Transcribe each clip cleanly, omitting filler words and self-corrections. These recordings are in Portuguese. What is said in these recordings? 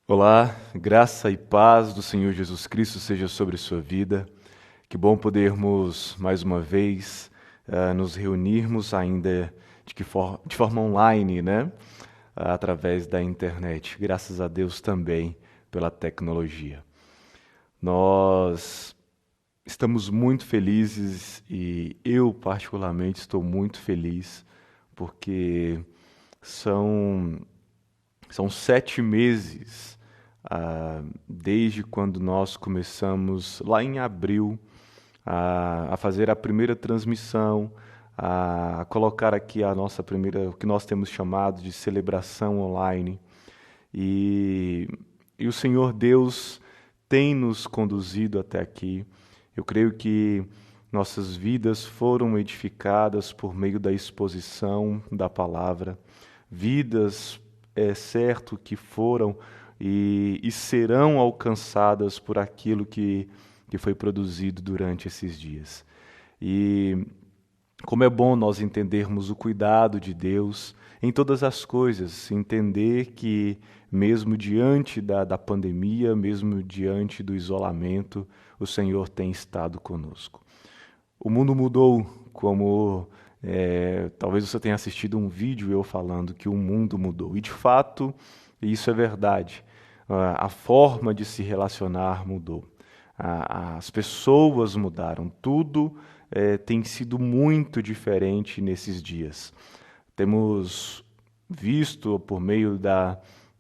Olá, graça e paz do Senhor Jesus Cristo seja sobre sua vida. Que bom podermos mais uma vez nos reunirmos ainda de forma online, né? Através da internet. Graças a Deus também pela tecnologia. Nós estamos muito felizes e eu particularmente estou muito feliz porque são são 7 meses desde quando nós começamos lá em abril a fazer a primeira transmissão, a colocar aqui a nossa primeira, o que nós temos chamado de celebração online. E, e o Senhor Deus tem nos conduzido até aqui. Eu creio que nossas vidas foram edificadas por meio da exposição da palavra. Vidas, é certo que foram e serão alcançadas por aquilo que foi produzido durante esses dias. E como é bom nós entendermos o cuidado de Deus em todas as coisas, entender que, mesmo diante da pandemia, mesmo diante do isolamento, o Senhor tem estado conosco. O mundo mudou, como talvez você tenha assistido um vídeo eu falando que o mundo mudou. E de fato, isso é verdade. A forma de se relacionar mudou. As pessoas mudaram. Tudo tem sido muito diferente nesses dias. Temos visto por meio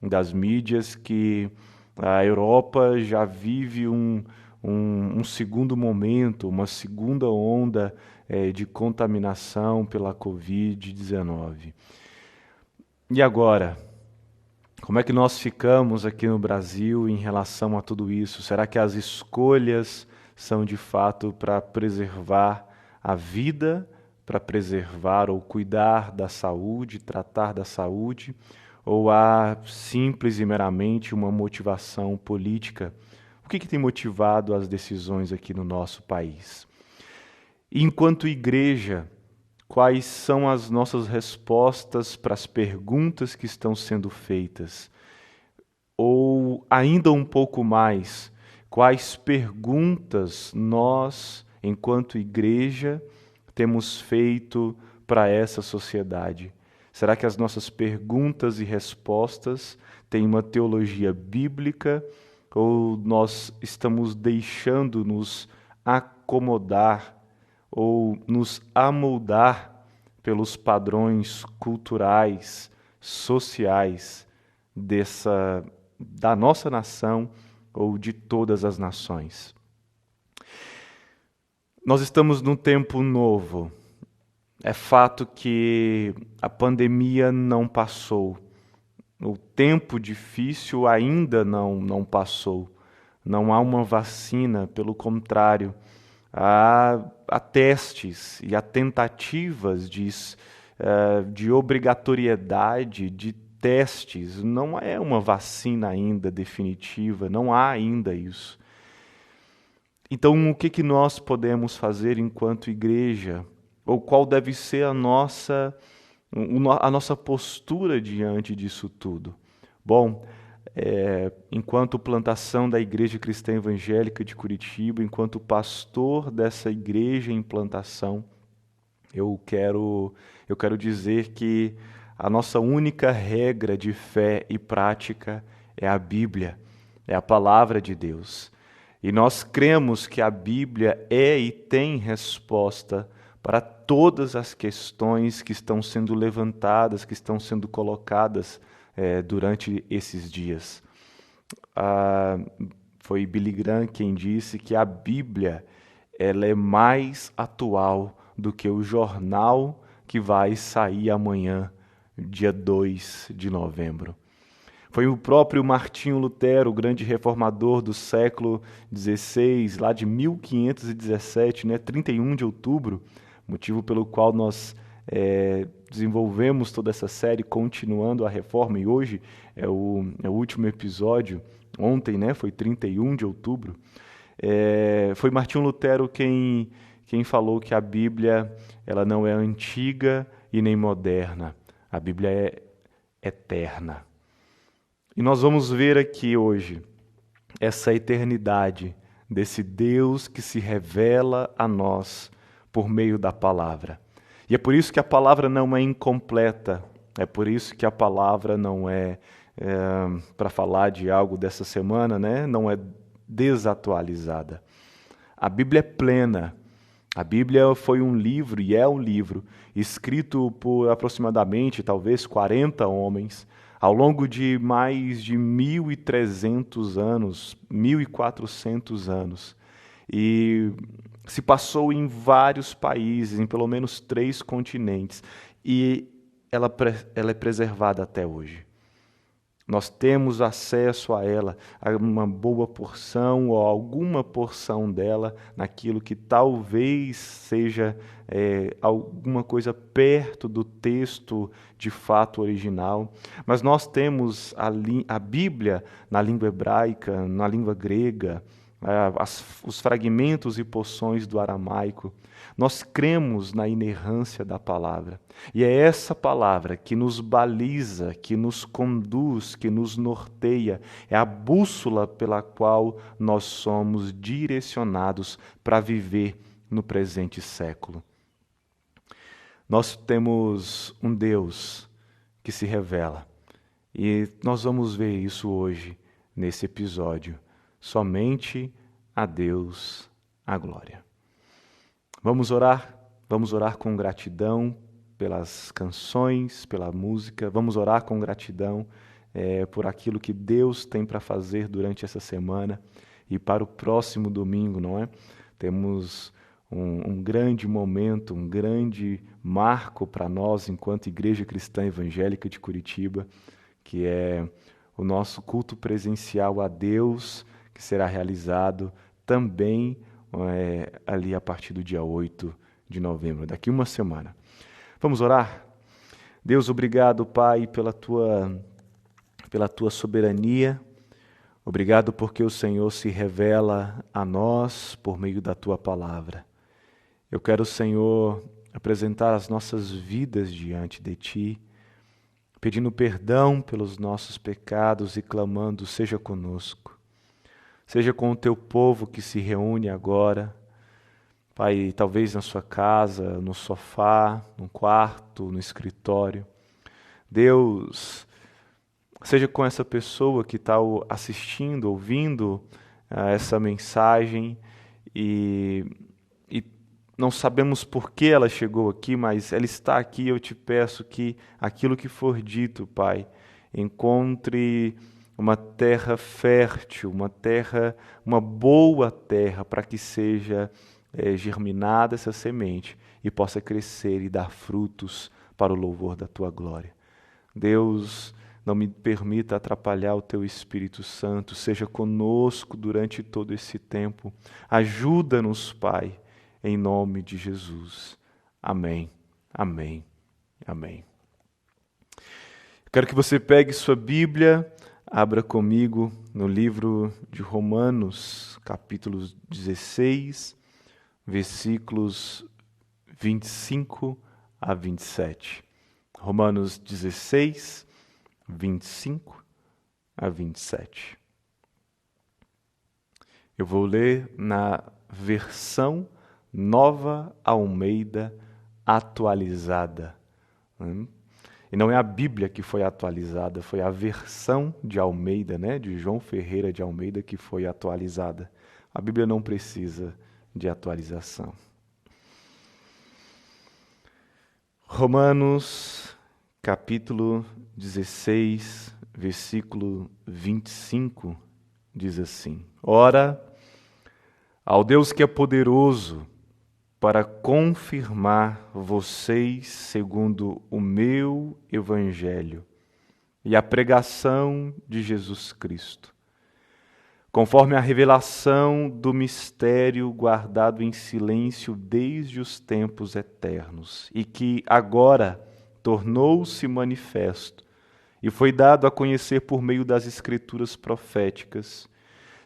das mídias que a Europa já vive um segundo momento, uma segunda onda de contaminação pela Covid-19. E agora? Como é que nós ficamos aqui no Brasil em relação a tudo isso? Será que as escolhas são de fato para preservar a vida, para preservar ou cuidar da saúde, tratar da saúde? Ou há simples e meramente uma motivação política? O que tem motivado as decisões aqui no nosso país? E enquanto igreja, quais são as nossas respostas para as perguntas que estão sendo feitas? Ou ainda um pouco mais, quais perguntas nós, enquanto igreja, temos feito para essa sociedade? Será que as nossas perguntas e respostas têm uma teologia bíblica ou nós estamos deixando-nos acomodar ou nos amoldar pelos padrões culturais, sociais da nossa nação ou de todas as nações? Nós estamos num tempo novo. É fato que a pandemia não passou. O tempo difícil ainda não passou. Não há uma vacina, pelo contrário, há testes e há tentativas de obrigatoriedade de testes. Não é uma vacina ainda definitiva, não há ainda isso. Então, o que nós podemos fazer enquanto igreja? Ou qual deve ser a nossa postura diante disso tudo? Bom, enquanto plantação da Igreja Cristã Evangélica de Curitiba, enquanto pastor dessa igreja em plantação, eu quero dizer que a nossa única regra de fé e prática é a Bíblia, é a palavra de Deus. E nós cremos que a Bíblia é e tem resposta para todas as questões que estão sendo levantadas, que estão sendo colocadas durante esses dias. Foi Billy Graham quem disse que a Bíblia ela é mais atual do que o jornal que vai sair amanhã, dia 2 de novembro. Foi o próprio Martinho Lutero, o grande reformador do século XVI, lá de 1517, 31 de outubro, motivo pelo qual nós desenvolvemos toda essa série, continuando a reforma, e hoje é o último episódio. Ontem, foi 31 de outubro. Foi Martinho Lutero quem falou que a Bíblia ela não é antiga e nem moderna. A Bíblia é eterna. E nós vamos ver aqui hoje essa eternidade desse Deus que se revela a nós por meio da palavra. E é por isso que a palavra não é incompleta, é por isso que a palavra não para falar de algo dessa semana, né? Não é desatualizada. A Bíblia é plena. A Bíblia foi um livro, e é um livro, escrito por aproximadamente, talvez, 40 homens, ao longo de mais de 1.300 anos, 1.400 anos. E se passou em vários países, em pelo menos 3 continentes, e ela é preservada até hoje. Nós temos acesso a ela, a uma boa porção ou alguma porção dela, naquilo que talvez seja alguma coisa perto do texto de fato original. Mas nós temos a Bíblia na língua hebraica, na língua grega, os fragmentos e porções do aramaico. Nós cremos na inerrância da palavra. E é essa palavra que nos baliza, que nos conduz, que nos norteia. É a bússola pela qual nós somos direcionados para viver no presente século. Nós temos um Deus que se revela. E nós vamos ver isso hoje, nesse episódio. Somente a Deus a glória. Vamos orar com gratidão pelas canções, pela música, vamos orar com gratidão por aquilo que Deus tem para fazer durante essa semana e para o próximo domingo, não é? Temos um grande momento, um grande marco para nós enquanto Igreja Cristã Evangélica de Curitiba, que é o nosso culto presencial a Deus, que será realizado também ali a partir do dia 8 de novembro, daqui uma semana. Vamos orar? Deus, obrigado, Pai, pela tua soberania. Obrigado porque o Senhor se revela a nós por meio da tua palavra. Eu quero, Senhor, apresentar as nossas vidas diante de ti, pedindo perdão pelos nossos pecados e clamando, seja conosco. Seja com o teu povo que se reúne agora, Pai, talvez na sua casa, no sofá, no quarto, no escritório. Deus, seja com essa pessoa que está assistindo, ouvindo essa mensagem e não sabemos por que ela chegou aqui, mas ela está aqui. Eu te peço que aquilo que for dito, Pai, encontre uma terra fértil, uma boa terra para que seja germinada essa semente e possa crescer e dar frutos para o louvor da tua glória. Deus, não me permita atrapalhar o teu Espírito Santo, seja conosco durante todo esse tempo. Ajuda-nos, Pai, em nome de Jesus. Amém, amém, amém. Quero que você pegue sua Bíblia, abra comigo no livro de Romanos, capítulo 16, versículos 25 a 27. Romanos 16, 25 a 27. Eu vou ler na versão Nova Almeida atualizada. E não é a Bíblia que foi atualizada, foi a versão de Almeida, né, de João Ferreira de Almeida, que foi atualizada. A Bíblia não precisa de atualização. Romanos, capítulo 16, versículo 25, diz assim: Ora, ao Deus que é poderoso para confirmar vocês segundo o meu evangelho e a pregação de Jesus Cristo, conforme a revelação do mistério guardado em silêncio desde os tempos eternos, e que agora tornou-se manifesto e foi dado a conhecer por meio das Escrituras proféticas,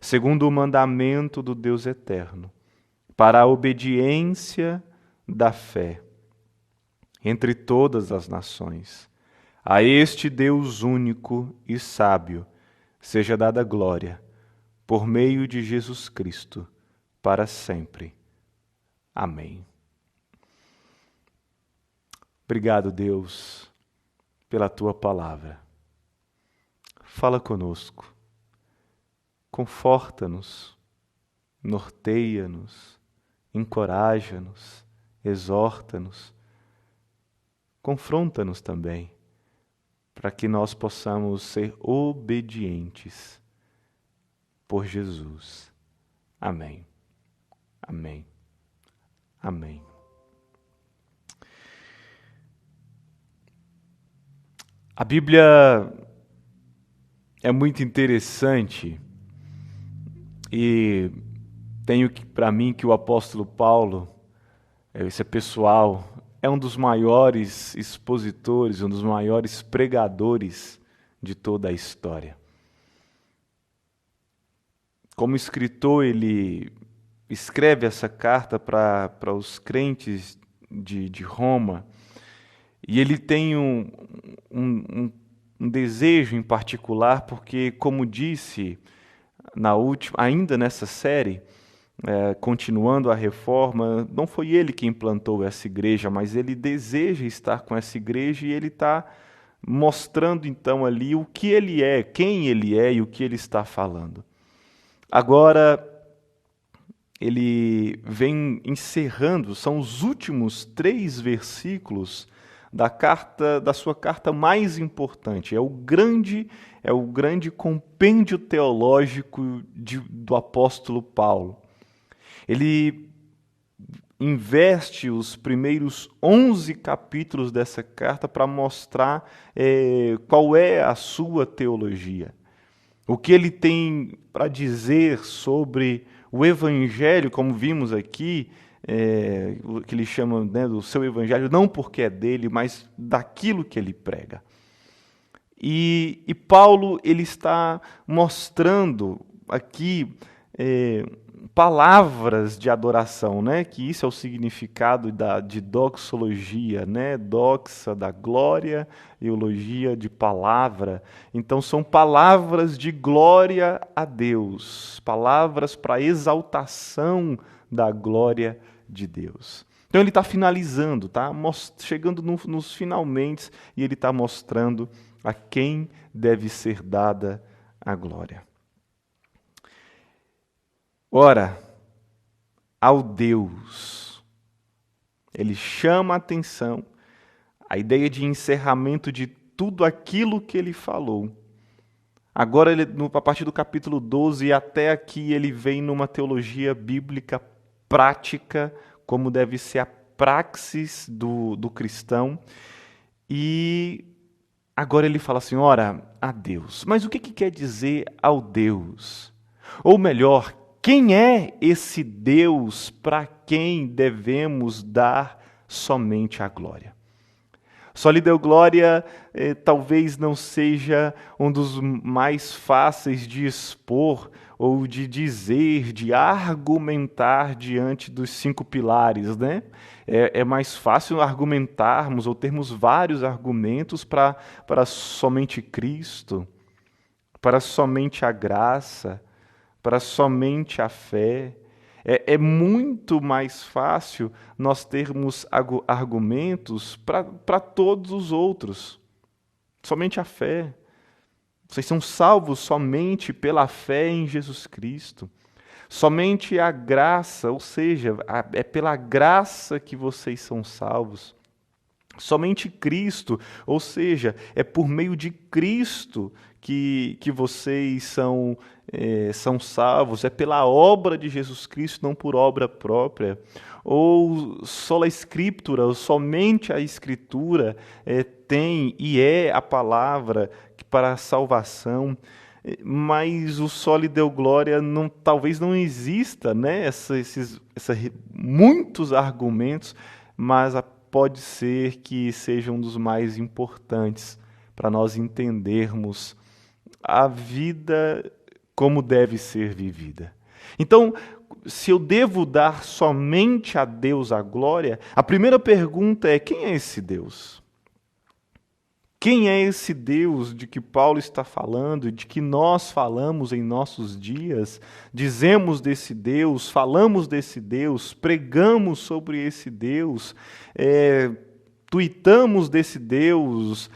segundo o mandamento do Deus eterno, para a obediência da fé entre todas as nações, a este Deus único e sábio, seja dada glória, por meio de Jesus Cristo, para sempre. Amém. Obrigado, Deus, pela Tua palavra. Fala conosco, conforta-nos, norteia-nos, encoraja-nos, exorta-nos, confronta-nos também, para que nós possamos ser obedientes por Jesus. Amém. Amém. Amém. A Bíblia é muito interessante e tenho para mim que o apóstolo Paulo, esse é pessoal, é um dos maiores expositores, um dos maiores pregadores de toda a história. Como escritor, ele escreve essa carta para os crentes de Roma, e ele tem um desejo em particular, porque, como disse ainda nessa série, continuando a reforma, não foi ele que implantou essa igreja, mas ele deseja estar com essa igreja e ele está mostrando então ali o que ele é, quem ele é e o que ele está falando. Agora, ele vem encerrando, são os últimos 3 versículos da sua carta mais importante. É o grande compêndio teológico do apóstolo Paulo. Ele investe os primeiros 11 capítulos dessa carta para mostrar qual é a sua teologia. O que ele tem para dizer sobre o Evangelho, como vimos aqui, que ele chama, né, do seu Evangelho, não porque é dele, mas daquilo que ele prega. E Paulo ele está mostrando aqui palavras de adoração, né? Que isso é o significado de doxologia, né? Doxa, da glória, e eulogia, de palavra. Então são palavras de glória a Deus, palavras para exaltação da glória de Deus. Então ele está finalizando, tá? Chegando nos finalmente, e ele está mostrando a quem deve ser dada a glória. Ora, ao Deus, ele chama a atenção, a ideia de encerramento de tudo aquilo que ele falou. Agora, a partir do capítulo 12 até aqui, ele vem numa teologia bíblica prática, como deve ser a praxis do cristão. E agora ele fala assim, ora, a Deus. Mas o que quer dizer ao Deus? Ou melhor, quem é esse Deus para quem devemos dar somente a glória? Só lhe deu glória, talvez não seja um dos mais fáceis de expor ou de dizer, de argumentar diante dos 5 pilares, né? É mais fácil argumentarmos ou termos vários argumentos para somente Cristo, para somente a graça, para somente a fé. É muito mais fácil nós termos argumentos para todos os outros. Somente a fé. Vocês são salvos somente pela fé em Jesus Cristo. Somente a graça, ou seja, é pela graça que vocês são salvos. Somente Cristo, ou seja, é por meio de Cristo que vocês são salvos, é pela obra de Jesus Cristo, não por obra própria. Ou sola Scriptura, ou somente a Escritura tem e é a palavra para a salvação. Mas o só lhe deu glória, talvez não exista, né, muitos argumentos, mas pode ser que seja um dos mais importantes para nós entendermos a vida como deve ser vivida. Então, se eu devo dar somente a Deus a glória, a primeira pergunta é: quem é esse Deus? Quem é esse Deus de que Paulo está falando, de que nós falamos em nossos dias? Dizemos desse Deus, falamos desse Deus, pregamos sobre esse Deus, tuitamos desse Deus,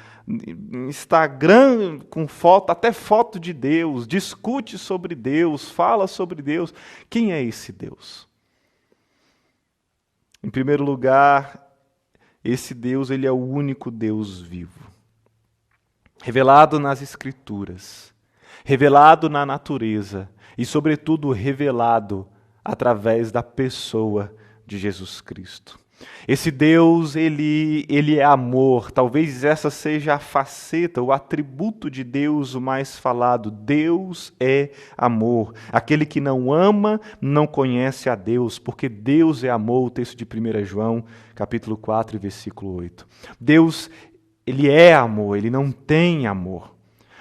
Instagram com foto, até foto de Deus, discute sobre Deus, fala sobre Deus. Quem é esse Deus? Em primeiro lugar, esse Deus, ele é o único Deus vivo. Revelado nas Escrituras, revelado na natureza e, sobretudo, revelado através da pessoa de Jesus Cristo. Esse Deus, ele é amor. Talvez essa seja a faceta, o atributo de Deus o mais falado. Deus é amor. Aquele que não ama, não conhece a Deus, porque Deus é amor, o texto de 1 João, capítulo 4, versículo 8. Deus, ele é amor, ele não tem amor.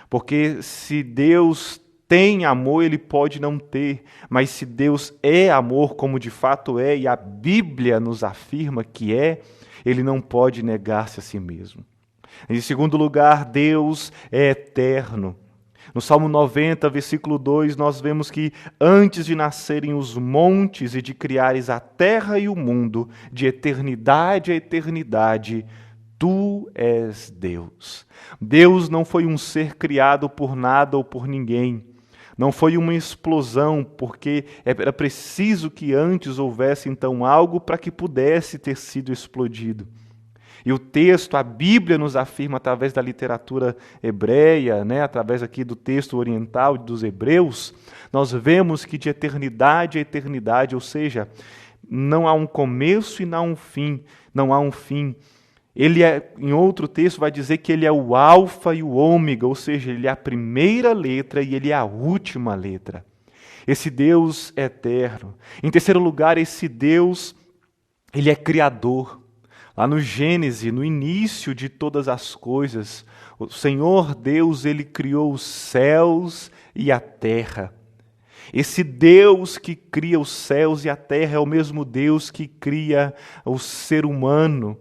Porque se Deus tem amor, ele pode não ter. Mas se Deus é amor, como de fato é, e a Bíblia nos afirma que é, ele não pode negar-se a si mesmo. Em segundo lugar, Deus é eterno. No Salmo 90, versículo 2, nós vemos que antes de nascerem os montes e de criares a terra e o mundo, de eternidade a eternidade, Tu és Deus. Deus não foi um ser criado por nada ou por ninguém. Não foi uma explosão, porque era preciso que antes houvesse então algo para que pudesse ter sido explodido. E o texto, a Bíblia nos afirma através da literatura hebreia, através aqui do texto oriental dos hebreus, nós vemos que de eternidade a eternidade, ou seja, não há um começo e não há um fim. Ele em outro texto vai dizer que ele é o alfa e o ômega, ou seja, ele é a primeira letra e ele é a última letra. Esse Deus é eterno. Em terceiro lugar, esse Deus, ele é criador. Lá no Gênesis, no início de todas as coisas, o Senhor Deus, ele criou os céus e a terra. Esse Deus que cria os céus e a terra é o mesmo Deus que cria o ser humano,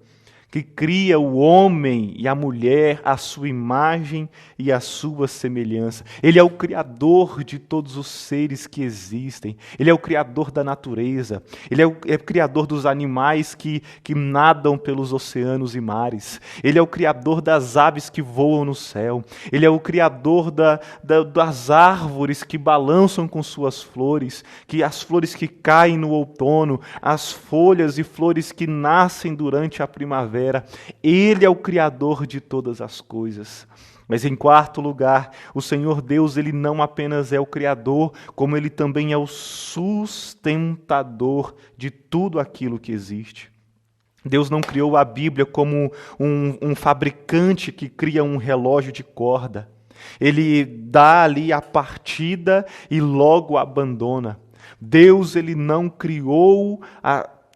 que cria o homem e a mulher à sua imagem e à sua semelhança. Ele é o Criador de todos os seres que existem. Ele é o Criador da natureza. Ele é o Criador dos animais que nadam pelos oceanos e mares. Ele é o Criador das aves que voam no céu. Ele é o Criador das árvores que balançam com suas flores, as flores que caem no outono, as folhas e flores que nascem durante a primavera. Ele é o Criador de todas as coisas. Mas em quarto lugar, o Senhor Deus, ele não apenas é o Criador, como ele também é o sustentador de tudo aquilo que existe. Deus não criou a Bíblia como um fabricante que cria um relógio de corda. Ele dá ali a partida e logo abandona. Deus, ele não criou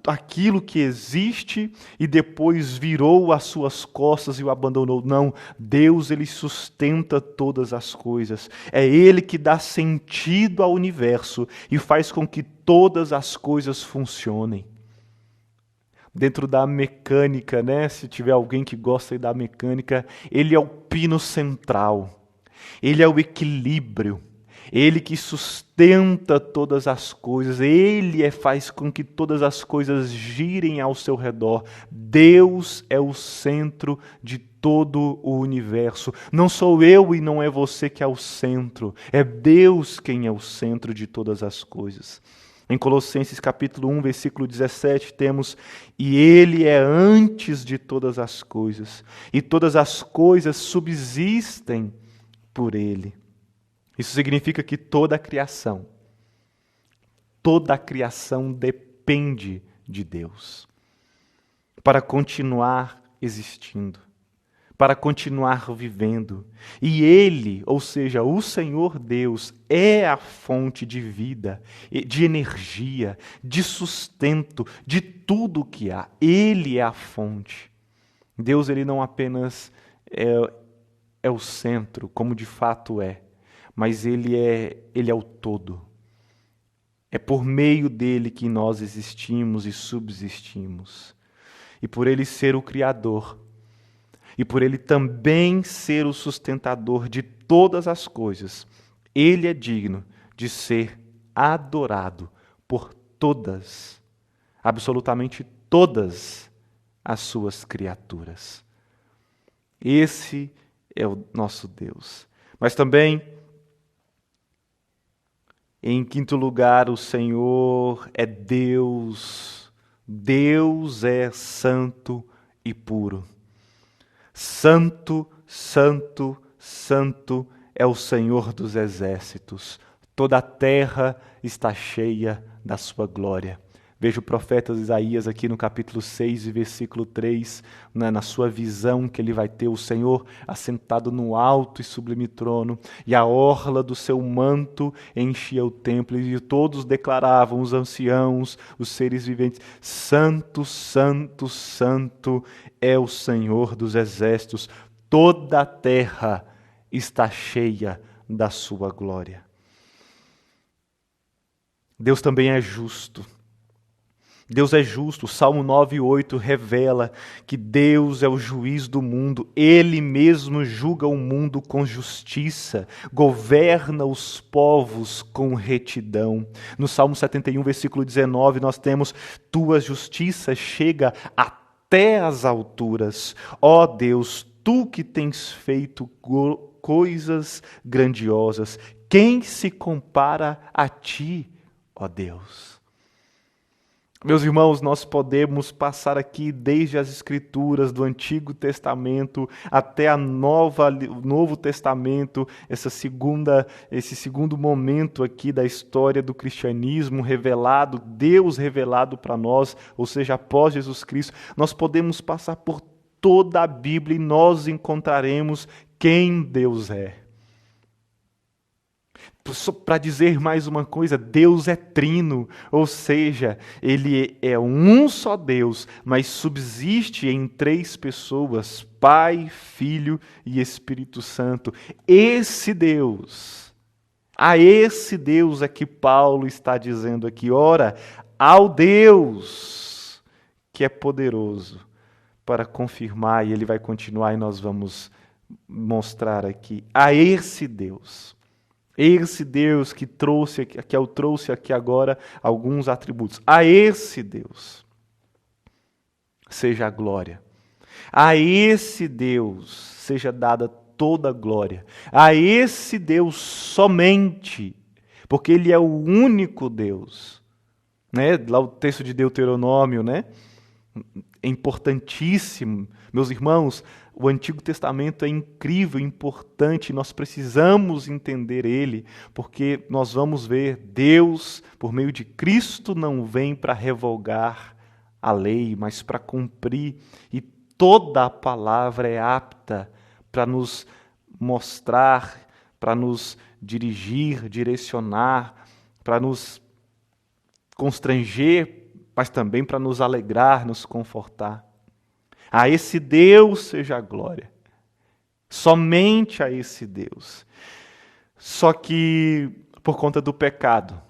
aquilo que existe e depois virou as suas costas e o abandonou. Não, Deus, ele sustenta todas as coisas. É ele que dá sentido ao universo e faz com que todas as coisas funcionem. Dentro da mecânica, se tiver alguém que gosta da mecânica, ele é o pino central. Ele é o equilíbrio. Ele que sustenta todas as coisas, Ele faz com que todas as coisas girem ao seu redor. Deus é o centro de todo o universo. Não sou eu e não é você que é o centro, é Deus quem é o centro de todas as coisas. Em Colossenses capítulo 1, versículo 17, temos: e Ele é antes de todas as coisas, e todas as coisas subsistem por Ele. Isso significa que toda a criação depende de Deus para continuar existindo, para continuar vivendo. E Ele, ou seja, o Senhor Deus, é a fonte de vida, de energia, de sustento, de tudo o que há. Ele é a fonte. Deus, ele não apenas é o centro, como de fato é, mas ele é o todo. É por meio dele que nós existimos e subsistimos. E por ele ser o Criador, e por Ele também ser o sustentador de todas as coisas, Ele é digno de ser adorado por todas, absolutamente todas as suas criaturas. Esse é o nosso Deus. Mas também, em quinto lugar, o Senhor é Deus. Deus é santo e puro. Santo, santo, santo é o Senhor dos exércitos. Toda a terra está cheia da sua glória. Veja o profeta Isaías aqui no capítulo 6 e versículo 3, na sua visão que ele vai ter o Senhor assentado no alto e sublime trono, e a orla do seu manto enchia o templo, e todos declaravam, os anciãos, os seres viventes, santo, santo, santo é o Senhor dos exércitos, toda a terra está cheia da sua glória. Deus também é justo. Deus é justo. O Salmo 9:8 revela que Deus é o juiz do mundo. Ele mesmo julga o mundo com justiça, governa os povos com retidão. No Salmo 71, versículo 19, nós temos: tua justiça chega até as alturas. Ó Deus, tu que tens feito coisas grandiosas, quem se compara a ti, ó Deus? Meus irmãos, nós podemos passar aqui desde as Escrituras do Antigo Testamento até o Novo Testamento, esse segundo momento aqui da história do cristianismo revelado, Deus revelado para nós, ou seja, após Jesus Cristo. Nós podemos passar por toda a Bíblia e nós encontraremos quem Deus é. Para dizer mais uma coisa, Deus é trino, ou seja, Ele é um só Deus, mas subsiste em três pessoas, Pai, Filho e Espírito Santo. A esse Deus é que Paulo está dizendo aqui, ora, ao Deus que é poderoso para confirmar, e ele vai continuar e nós vamos mostrar aqui, a esse Deus que eu trouxe aqui agora alguns atributos. A esse Deus seja a glória. A esse Deus seja dada toda a glória. A esse Deus somente, porque Ele é o único Deus. Né? Lá o texto de Deuteronômio, né? É importantíssimo. Meus irmãos, o Antigo Testamento é incrível, importante, nós precisamos entender ele, porque nós vamos ver, Deus, por meio de Cristo, não vem para revogar a lei, mas para cumprir, e toda a palavra é apta para nos mostrar, para nos dirigir, direcionar, para nos constranger, mas também para nos alegrar, nos confortar. A esse Deus seja a glória. Somente a esse Deus. Só que, por conta do pecado,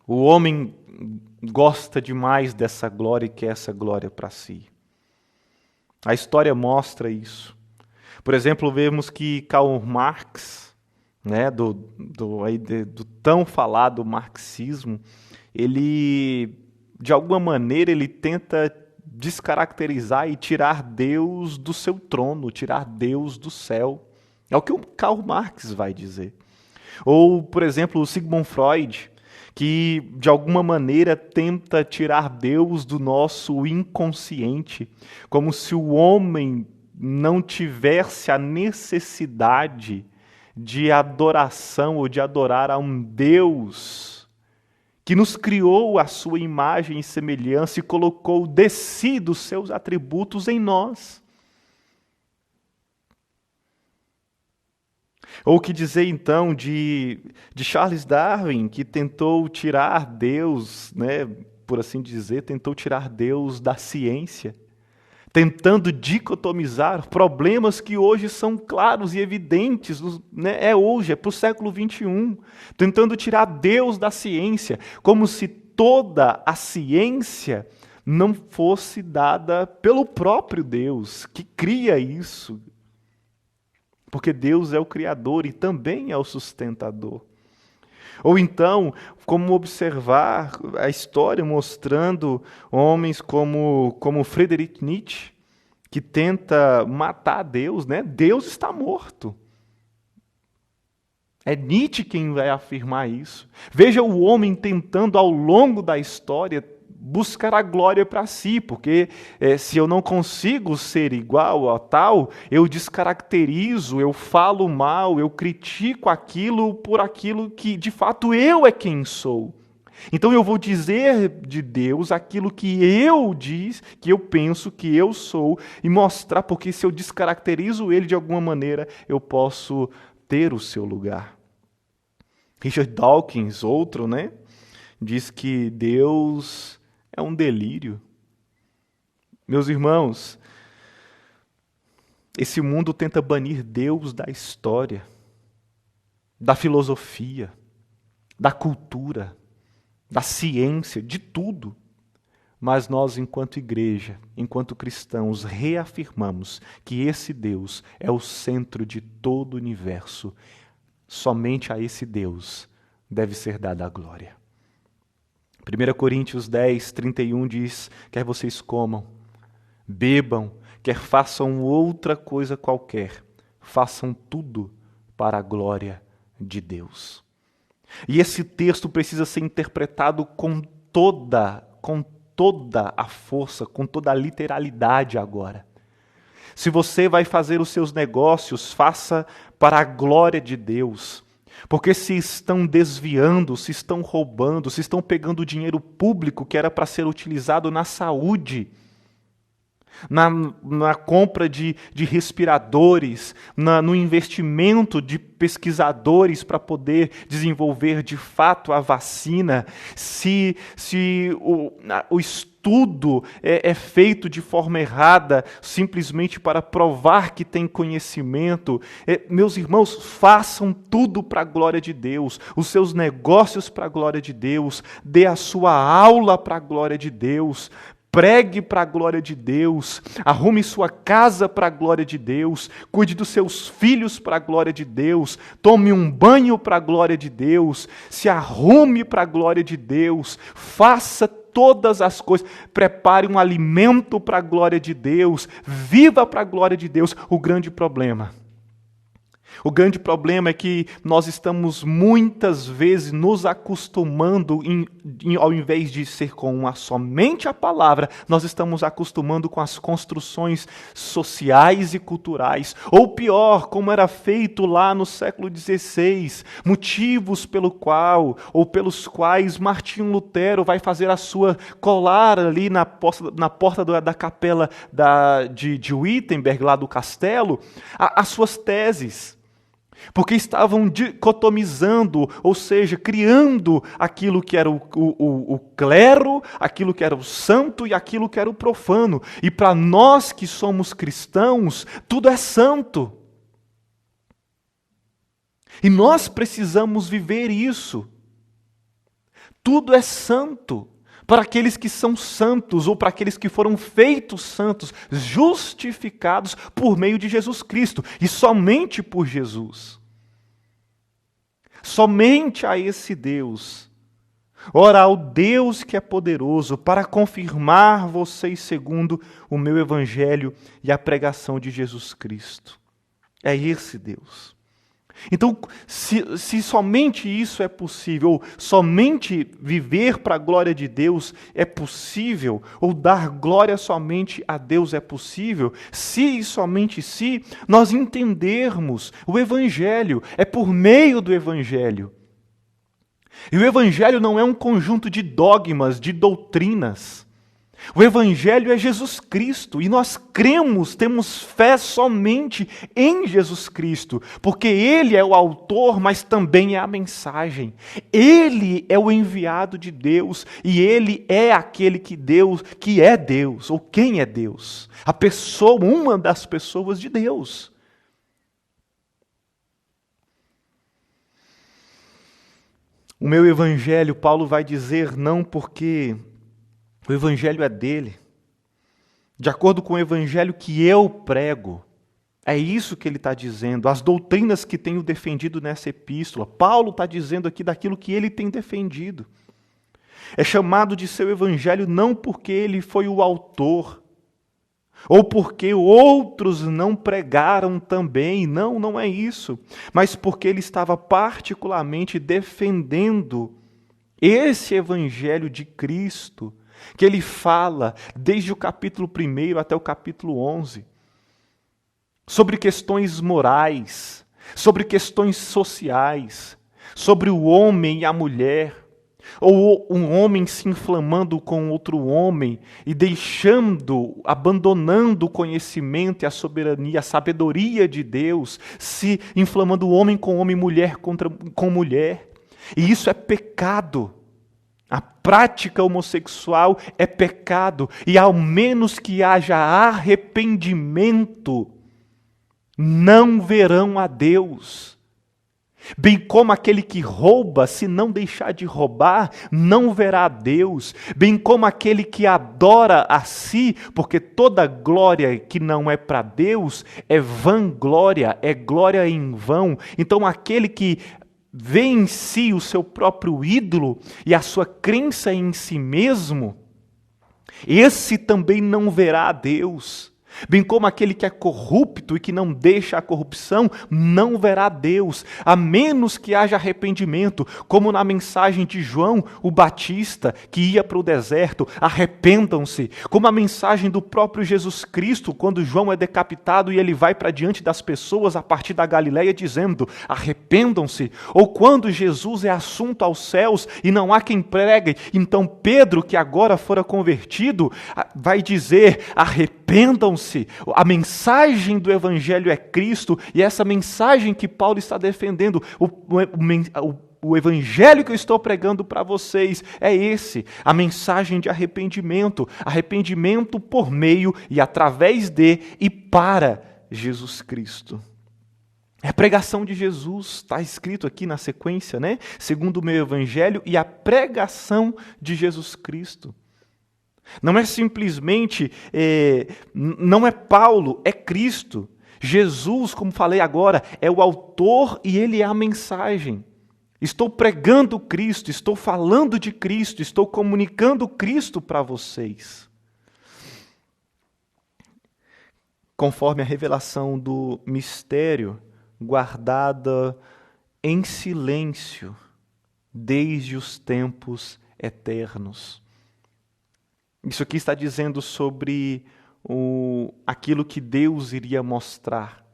o homem gosta demais dessa glória e quer essa glória para si. A história mostra isso. Por exemplo, vemos que Karl Marx, né, do tão falado marxismo, ele, de alguma maneira, ele tenta descaracterizar e tirar Deus do seu trono, tirar Deus do céu. É o que o Karl Marx vai dizer. Ou, por exemplo, o Sigmund Freud, que de alguma maneira tenta tirar Deus do nosso inconsciente, como se o homem não tivesse a necessidade de adoração ou de adorar a um Deus que nos criou a sua imagem e semelhança e colocou de si, dos seus atributos, em nós. Ou o que dizer então de Charles Darwin, que tentou tirar Deus, né, por assim dizer, tentou tirar Deus da ciência, tentando dicotomizar problemas que hoje são claros e evidentes, né? É para o século XXI, tentando tirar Deus da ciência, como se toda a ciência não fosse dada pelo próprio Deus, que cria isso. Porque Deus é o Criador e também é o sustentador. Ou então, como observar a história mostrando homens como Friedrich Nietzsche, que tenta matar Deus, né? Deus está morto. É Nietzsche quem vai afirmar isso. Veja o homem tentando, ao longo da história, buscar a glória para si, porque se eu não consigo ser igual a tal, eu descaracterizo, eu falo mal, eu critico aquilo por aquilo que, de fato, eu é quem sou. Então eu vou dizer de Deus aquilo que eu diz, que eu penso, que eu sou, e mostrar, porque se eu descaracterizo ele de alguma maneira, eu posso ter o seu lugar. Richard Dawkins, outro, né, diz que Deus é um delírio. Meus irmãos, esse mundo tenta banir Deus da história, da filosofia, da cultura, da ciência, de tudo. Mas nós, enquanto igreja, enquanto cristãos, reafirmamos que esse Deus é o centro de todo o universo. Somente a esse Deus deve ser dada a glória. 1 Coríntios 10, 31 diz: quer vocês comam, bebam, quer façam outra coisa qualquer, façam tudo para a glória de Deus. E esse texto precisa ser interpretado com toda a força, com toda a literalidade agora. Se você vai fazer os seus negócios, faça para a glória de Deus. Porque se estão desviando, se estão roubando, se estão pegando dinheiro público que era para ser utilizado na saúde, na compra de respiradores, no investimento de pesquisadores para poder desenvolver de fato a vacina, se o estudo é feito de forma errada, simplesmente para provar que tem conhecimento, meus irmãos, façam tudo para a glória de Deus, os seus negócios para a glória de Deus, dê a sua aula para a glória de Deus, pregue para a glória de Deus, arrume sua casa para a glória de Deus, cuide dos seus filhos para a glória de Deus, tome um banho para a glória de Deus, se arrume para a glória de Deus, faça todas as coisas, prepare um alimento para a glória de Deus, viva para a glória de Deus. O grande problema é que nós estamos muitas vezes nos acostumando, ao invés de ser com somente a palavra, nós estamos acostumando com as construções sociais e culturais. Ou pior, como era feito lá no século XVI, motivos pelos quais Martinho Lutero vai fazer a sua colar ali na porta da capela de Wittenberg, lá do castelo, as suas teses. Porque estavam dicotomizando, ou seja, criando aquilo que era o clero, aquilo que era o santo e aquilo que era o profano. E para nós que somos cristãos, tudo é santo. E nós precisamos viver isso. Tudo é santo. Para aqueles que são santos, ou para aqueles que foram feitos santos, justificados por meio de Jesus Cristo, e somente por Jesus. Somente a esse Deus. Ora, ao Deus que é poderoso para confirmar vocês segundo o meu evangelho e a pregação de Jesus Cristo. É esse Deus. Então, se somente isso é possível, ou somente viver para a glória de Deus é possível, ou dar glória somente a Deus é possível, se e somente se nós entendermos o Evangelho, é por meio do Evangelho. E o Evangelho não é um conjunto de dogmas, de doutrinas. O Evangelho é Jesus Cristo e nós cremos, temos fé somente em Jesus Cristo, porque Ele é o autor, mas também é a mensagem. Ele é o enviado de Deus e Ele é aquele que é Deus, ou quem é Deus, a pessoa, uma das pessoas de Deus. O meu Evangelho, Paulo vai dizer, não porque O evangelho é dele. De acordo com o evangelho que eu prego. É isso que ele está dizendo. As doutrinas que tenho defendido nessa epístola. Paulo está dizendo aqui daquilo que ele tem defendido. É chamado de seu evangelho não porque ele foi o autor, ou porque outros não pregaram também. Não, não é isso. Mas porque ele estava particularmente defendendo esse evangelho de Cristo, que ele fala desde o capítulo 1 até o capítulo 11, sobre questões morais, sobre questões sociais, sobre o homem e a mulher, ou um homem se inflamando com outro homem e abandonando o conhecimento e a soberania, a sabedoria de Deus, se inflamando o homem com homem, mulher com mulher. E isso é pecado. A prática homossexual é pecado. E ao menos que haja arrependimento, não verão a Deus. Bem como aquele que rouba, se não deixar de roubar, não verá a Deus. Bem como aquele que adora a si, porque toda glória que não é para Deus é vanglória, é glória em vão. Então aquele que vê em si o seu próprio ídolo e a sua crença em si mesmo, esse também não verá a Deus. Bem como aquele que é corrupto e que não deixa a corrupção, não verá Deus, a menos que haja arrependimento, como na mensagem de João, o Batista, que ia para o deserto, arrependam-se, como a mensagem do próprio Jesus Cristo, quando João é decapitado e ele vai para diante das pessoas a partir da Galileia dizendo, arrependam-se, ou quando Jesus é assunto aos céus e não há quem pregue, então Pedro, que agora fora convertido, vai dizer, arrependam-se. A mensagem do Evangelho é Cristo, e essa mensagem que Paulo está defendendo, o Evangelho que eu estou pregando para vocês é esse, a mensagem de arrependimento por meio e através de e para Jesus Cristo. É a pregação de Jesus, está escrito aqui na sequência, né? Segundo o meu Evangelho e a pregação de Jesus Cristo. Não é simplesmente, não é Paulo, é Cristo. Jesus, como falei agora, é o autor e ele é a mensagem. Estou pregando Cristo, estou falando de Cristo, estou comunicando Cristo para vocês. Conforme a revelação do mistério guardada em silêncio desde os tempos eternos. Isso aqui está dizendo sobre aquilo que Deus iria mostrar,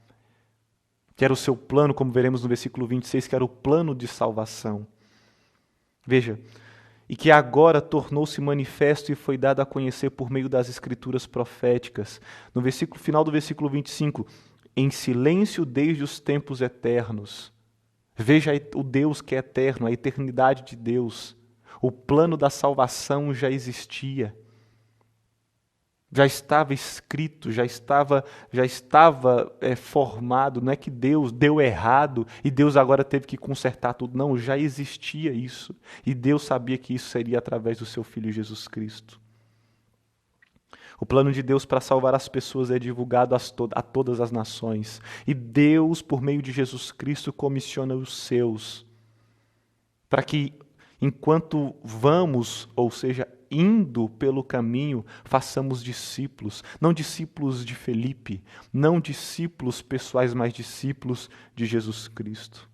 que era o seu plano, como veremos no versículo 26, que era o plano de salvação. Veja, e que agora tornou-se manifesto e foi dado a conhecer por meio das escrituras proféticas. No final do versículo 25, em silêncio desde os tempos eternos. Veja o Deus que é eterno, a eternidade de Deus. O plano da salvação já existia. Já estava escrito, já estava formado. Não é que Deus deu errado e Deus agora teve que consertar tudo. Não, já existia isso. E Deus sabia que isso seria através do seu Filho Jesus Cristo. O plano de Deus para salvar as pessoas é divulgado a todas as nações. E Deus, por meio de Jesus Cristo, comissiona os seus. Para que, enquanto vamos, ou seja, indo pelo caminho, façamos discípulos. Não discípulos de Felipe, não discípulos pessoais, mas discípulos de Jesus Cristo.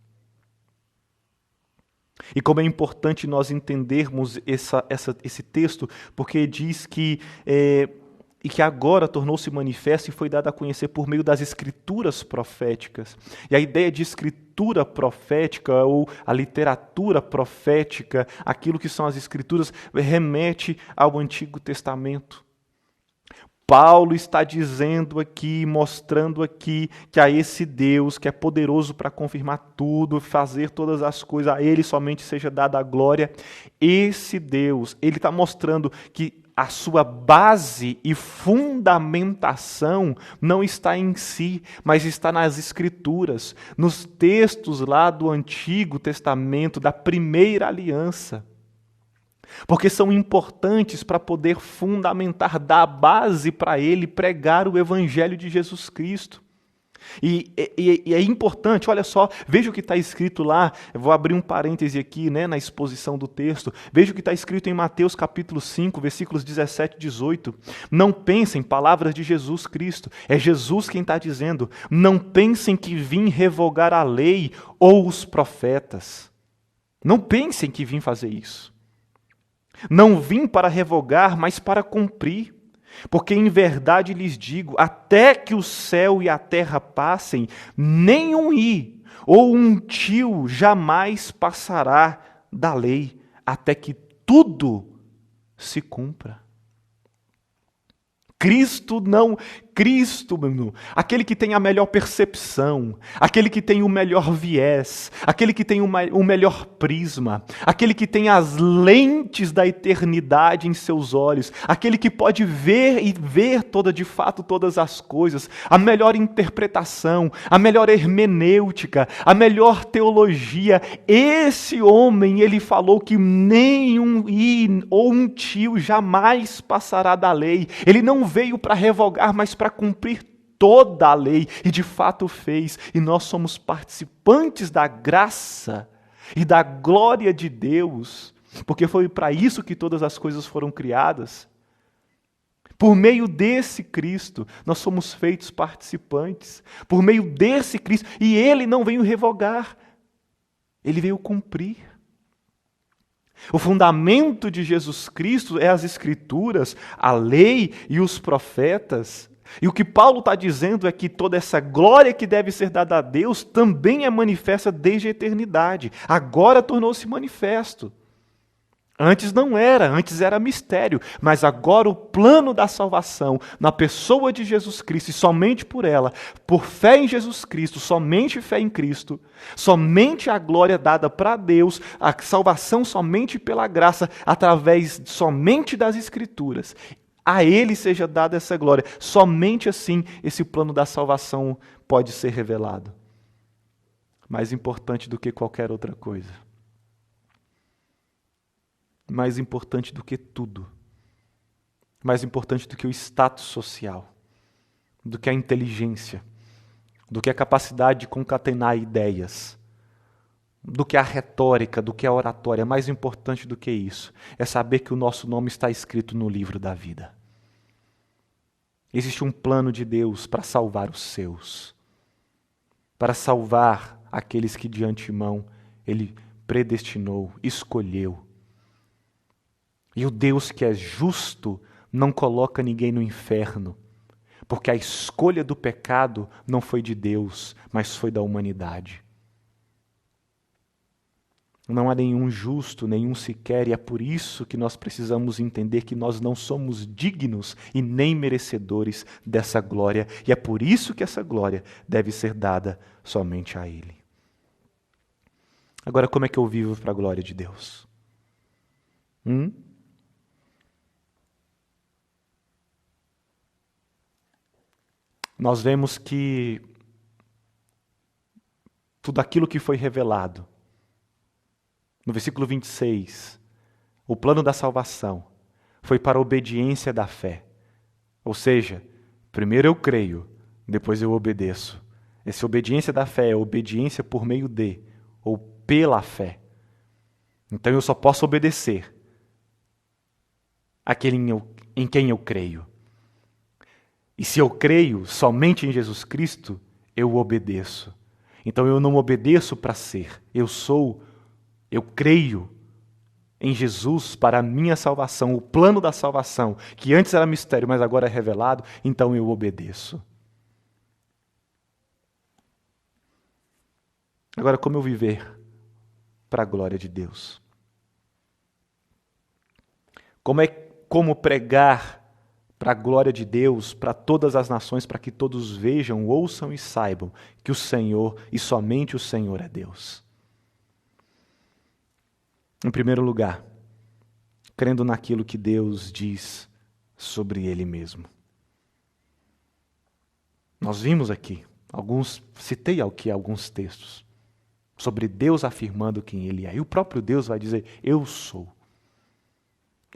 E como é importante nós entendermos esse texto, porque diz que e que agora tornou-se manifesto e foi dado a conhecer por meio das escrituras proféticas. E a ideia de escritura profética ou a literatura profética, aquilo que são as escrituras, remete ao Antigo Testamento. Paulo está dizendo aqui, mostrando aqui, que a esse Deus que é poderoso para confirmar tudo, fazer todas as coisas, a Ele somente seja dada a glória. Esse Deus, Ele está mostrando que a sua base e fundamentação não está em si, mas está nas Escrituras, nos textos lá do Antigo Testamento, da primeira aliança. porque são importantes para poder fundamentar, dar base para ele pregar o Evangelho de Jesus Cristo. E é importante, olha só, veja o que está escrito lá, eu vou abrir um parêntese aqui, na exposição do texto, veja o que está escrito em Mateus capítulo 5, versículos 17 e 18. Não pensem, palavras de Jesus Cristo, é Jesus quem está dizendo, não pensem que vim revogar a lei ou os profetas. Não pensem que vim fazer isso. Não vim para revogar, mas para cumprir. Porque em verdade lhes digo, até que o céu e a terra passem, nem um i ou um tio jamais passará da lei, até que tudo se cumpra. Cristo, meu irmão, aquele que tem a melhor percepção, aquele que tem o melhor viés, aquele que tem o melhor prisma, aquele que tem as lentes da eternidade em seus olhos, aquele que pode ver e ver de fato todas as coisas, a melhor interpretação, a melhor hermenêutica, a melhor teologia, esse homem, ele falou que nem um i ou um tio jamais passará da lei. Ele não veio para revogar, mas para cumprir toda a lei, e de fato fez, e nós somos participantes da graça e da glória de Deus, porque foi para isso que todas as coisas foram criadas. Por meio desse Cristo, nós somos feitos participantes, por meio desse Cristo, e Ele não veio revogar, Ele veio cumprir. O fundamento de Jesus Cristo é as Escrituras, a lei e os profetas. E o que Paulo está dizendo é que toda essa glória que deve ser dada a Deus também é manifesta desde a eternidade. Agora tornou-se manifesto. Antes não era, antes era mistério, mas agora o plano da salvação na pessoa de Jesus Cristo e somente por ela, por fé em Jesus Cristo, somente fé em Cristo, somente a glória dada para Deus, a salvação somente pela graça, através somente das Escrituras. A Ele seja dada essa glória, somente assim esse plano da salvação pode ser revelado. Mais importante do que qualquer outra coisa. Mais importante do que tudo, mais importante do que o status social, do que a inteligência, do que a capacidade de concatenar ideias, do que a retórica, do que a oratória, mais importante do que isso, é saber que o nosso nome está escrito no livro da vida. Existe um plano de Deus para salvar os seus, para salvar aqueles que de antemão Ele predestinou, escolheu. E o Deus que é justo não coloca ninguém no inferno, porque a escolha do pecado não foi de Deus, mas foi da humanidade. Não há nenhum justo, nenhum sequer, e é por isso que nós precisamos entender que nós não somos dignos e nem merecedores dessa glória, e é por isso que essa glória deve ser dada somente a Ele. Agora, como é que eu vivo para a glória de Deus? Nós vemos que tudo aquilo que foi revelado, no versículo 26, o plano da salvação foi para a obediência da fé. Ou seja, primeiro eu creio, depois eu obedeço. Essa obediência da fé é obediência por meio de, ou pela fé. Então eu só posso obedecer àquele em quem eu creio. E se eu creio somente em Jesus Cristo, eu obedeço. Então eu não obedeço para ser, eu creio em Jesus para a minha salvação, o plano da salvação, que antes era mistério, mas agora é revelado, então eu obedeço. Agora, como eu viver para a glória de Deus? Como pregar para a glória de Deus, para todas as nações, para que todos vejam, ouçam e saibam que o Senhor e somente o Senhor é Deus. Em primeiro lugar, crendo naquilo que Deus diz sobre Ele mesmo. Nós vimos aqui, citei aqui alguns textos, sobre Deus afirmando quem Ele é. E o próprio Deus vai dizer, eu sou.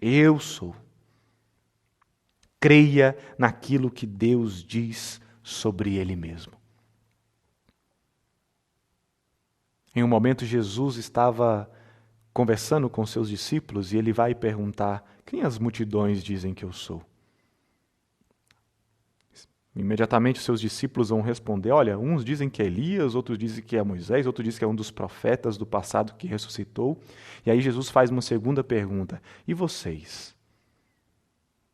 Eu sou. Creia naquilo que Deus diz sobre Ele mesmo. Em um momento, Jesus estava conversando com seus discípulos e ele vai perguntar: quem as multidões dizem que eu sou? Imediatamente os seus discípulos vão responder: olha, uns dizem que é Elias, outros dizem que é Moisés, outros dizem que é um dos profetas do passado que ressuscitou. E aí Jesus faz uma segunda pergunta: e vocês?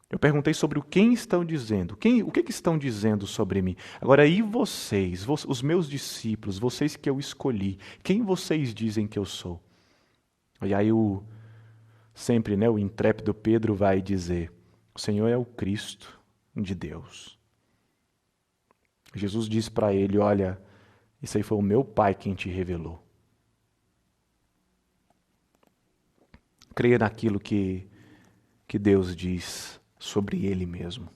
Eu perguntei sobre o quem estão dizendo, o que estão dizendo sobre mim? Agora, e vocês, os meus discípulos, vocês que eu escolhi, quem vocês dizem que eu sou? E aí sempre, o intrépido Pedro vai dizer: o Senhor é o Cristo de Deus. Jesus diz para ele: olha, isso aí foi o meu Pai quem te revelou. Creia naquilo que Deus diz sobre Ele mesmo.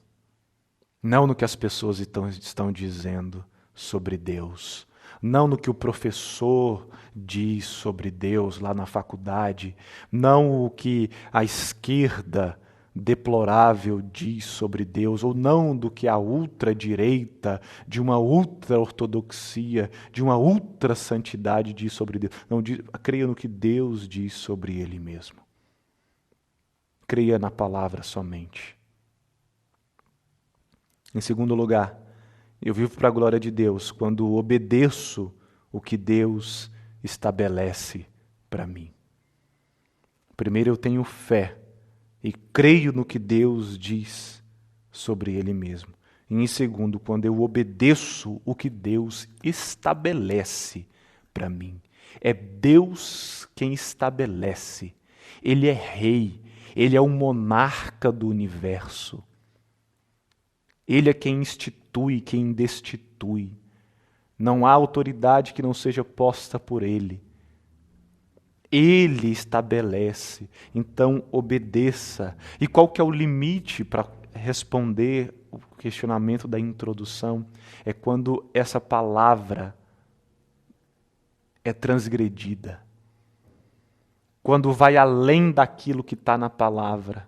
Não no que as pessoas estão dizendo sobre Deus. Não no que o professor diz sobre Deus lá na faculdade. Não o que a esquerda deplorável diz sobre Deus, ou não do que a ultradireita, de uma ultra-ortodoxia, de uma ultra-santidade diz sobre Deus. Não, creia no que Deus diz sobre Ele mesmo. Creia na palavra somente. Em segundo lugar, eu vivo para a glória de Deus quando obedeço o que Deus estabelece para mim. Primeiro, eu tenho fé e creio no que Deus diz sobre Ele mesmo. E em segundo, quando eu obedeço o que Deus estabelece para mim. É Deus quem estabelece. Ele é rei. Ele é o monarca do universo. Ele é quem institui, quem destitui. Não há autoridade que não seja posta por Ele. Ele estabelece, então obedeça. E qual que é o limite para responder o questionamento da introdução? É quando essa palavra é transgredida. Quando vai além daquilo que está na palavra.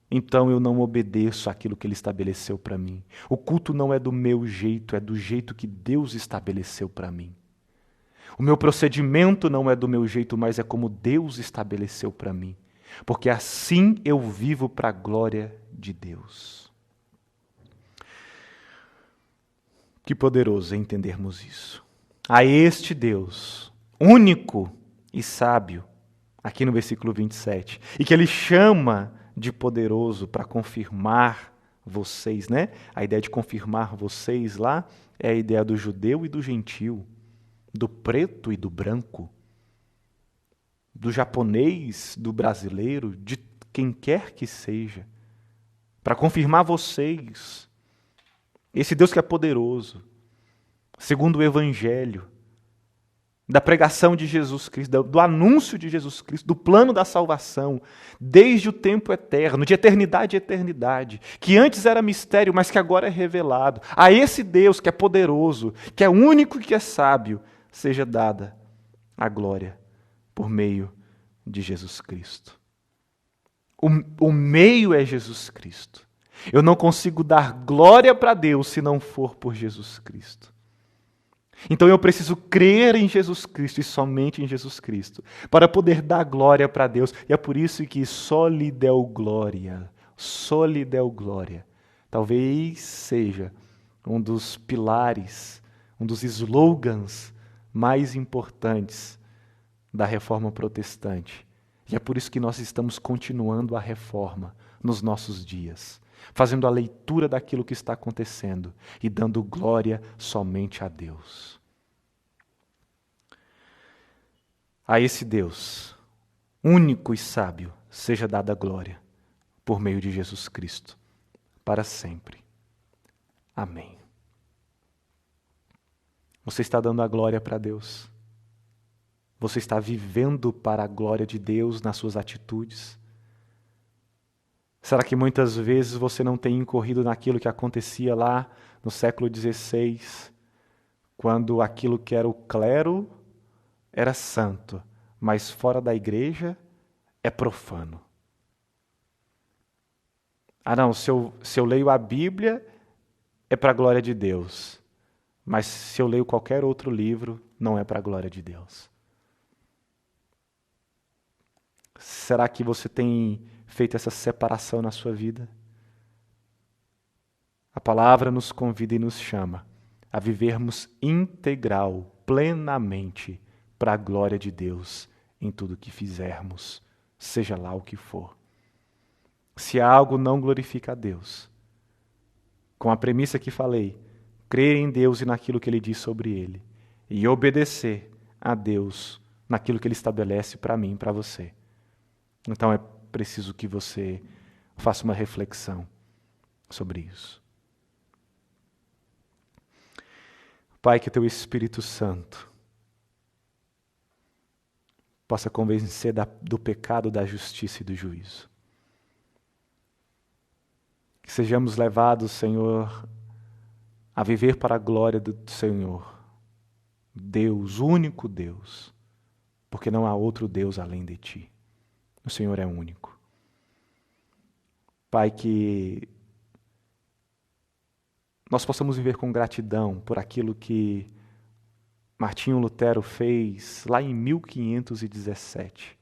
Então eu não obedeço àquilo que Ele estabeleceu para mim. O culto não é do meu jeito, é do jeito que Deus estabeleceu para mim. O meu procedimento não é do meu jeito, mas é como Deus estabeleceu para mim. Porque assim eu vivo para a glória de Deus. Que poderoso é entendermos isso. A este Deus, único e sábio, aqui no versículo 27, e que Ele chama de poderoso para confirmar vocês, né? A ideia de confirmar vocês lá é a ideia do judeu e do gentil, do preto e do branco, do japonês, do brasileiro, de quem quer que seja, para confirmar vocês. Esse Deus que é poderoso, segundo o Evangelho, da pregação de Jesus Cristo, do anúncio de Jesus Cristo, do plano da salvação, desde o tempo eterno, de eternidade a eternidade, que antes era mistério, mas que agora é revelado. A esse Deus que é poderoso, que é único e que é sábio, seja dada a glória por meio de Jesus Cristo. O meio é Jesus Cristo. Eu não consigo dar glória para Deus se não for por Jesus Cristo. Então eu preciso crer em Jesus Cristo e somente em Jesus Cristo, para poder dar glória para Deus. E é por isso que só lhe deu glória. Só lhe deu glória. Talvez seja um dos pilares, um dos slogans mais importantes da Reforma Protestante. E é por isso que nós estamos continuando a reforma nos nossos dias, fazendo a leitura daquilo que está acontecendo e dando glória somente a Deus. A esse Deus, único e sábio, seja dada a glória por meio de Jesus Cristo, para sempre. Amém. Você está dando a glória para Deus? Você está vivendo para a glória de Deus nas suas atitudes? Será que muitas vezes você não tem incorrido naquilo que acontecia lá no século XVI, quando aquilo que era o clero era santo, mas fora da igreja é profano? Ah, não, se eu leio a Bíblia, é para a glória de Deus. Mas se eu leio qualquer outro livro, não é para a glória de Deus. Será que você tem feito essa separação na sua vida? A palavra nos convida e nos chama a vivermos integral, plenamente, para a glória de Deus em tudo que fizermos, seja lá o que for. Se algo não glorifica a Deus, com a premissa que falei, crer em Deus e naquilo que Ele diz sobre Ele, e obedecer a Deus naquilo que Ele estabelece para mim e para você. Então é preciso que você faça uma reflexão sobre isso. Pai, que Teu Espírito Santo possa convencer do pecado, da justiça e do juízo. Que sejamos levados, Senhor, a viver para a glória do Senhor, Deus, único Deus, porque não há outro Deus além de Ti. O Senhor é único. Pai, que nós possamos viver com gratidão por aquilo que Martinho Lutero fez lá em 1517,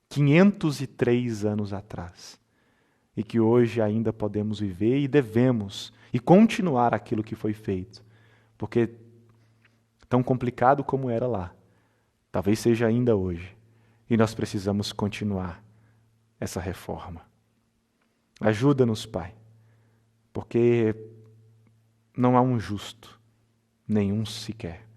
503 anos atrás, e que hoje ainda podemos viver e devemos e continuar aquilo que foi feito, porque tão complicado como era lá, talvez seja ainda hoje, e nós precisamos continuar essa reforma. Ajuda-nos, Pai, porque não há um justo, nenhum sequer.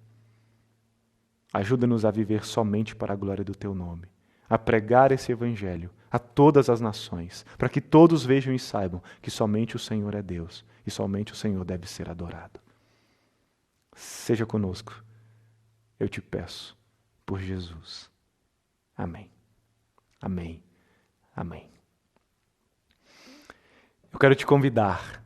Ajuda-nos a viver somente para a glória do Teu nome, a pregar esse Evangelho a todas as nações, para que todos vejam e saibam que somente o Senhor é Deus e somente o Senhor deve ser adorado. Seja conosco, eu te peço, por Jesus. Amém. Amém. Amém. Eu quero te convidar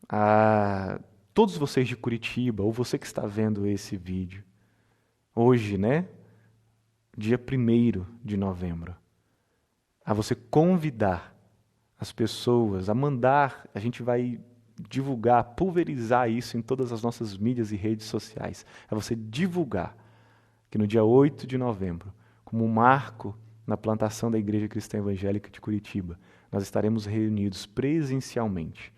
a todos vocês de Curitiba, ou você que está vendo esse vídeo, hoje, né? Dia 1º de novembro, a você convidar as pessoas, a mandar, a gente vai divulgar, pulverizar isso em todas as nossas mídias e redes sociais, a você divulgar que no dia 8 de novembro, como um marco na plantação da Igreja Cristã Evangélica de Curitiba, nós estaremos reunidos presencialmente.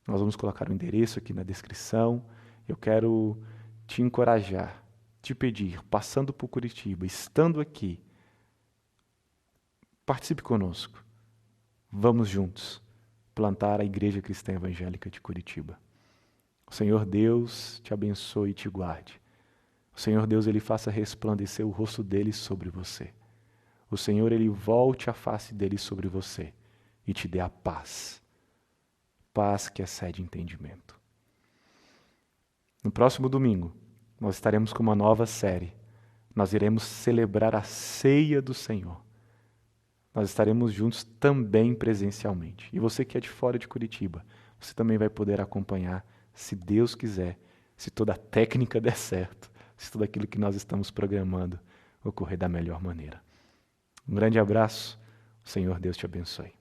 Nós vamos colocar o endereço aqui na descrição. Eu quero te encorajar, te pedir, passando por Curitiba, estando aqui, participe conosco. Vamos juntos plantar a Igreja Cristã Evangélica de Curitiba. O Senhor Deus te abençoe e te guarde. O Senhor Deus, Ele faça resplandecer o rosto dEle sobre você. O Senhor, Ele volte a face dEle sobre você e te dê a paz. Paz que excede entendimento. No próximo domingo, nós estaremos com uma nova série. Nós iremos celebrar a ceia do Senhor. Nós estaremos juntos também presencialmente. E você que é de fora de Curitiba, você também vai poder acompanhar, se Deus quiser, se toda a técnica der certo, se tudo aquilo que nós estamos programando ocorrer da melhor maneira. Um grande abraço. O Senhor Deus te abençoe.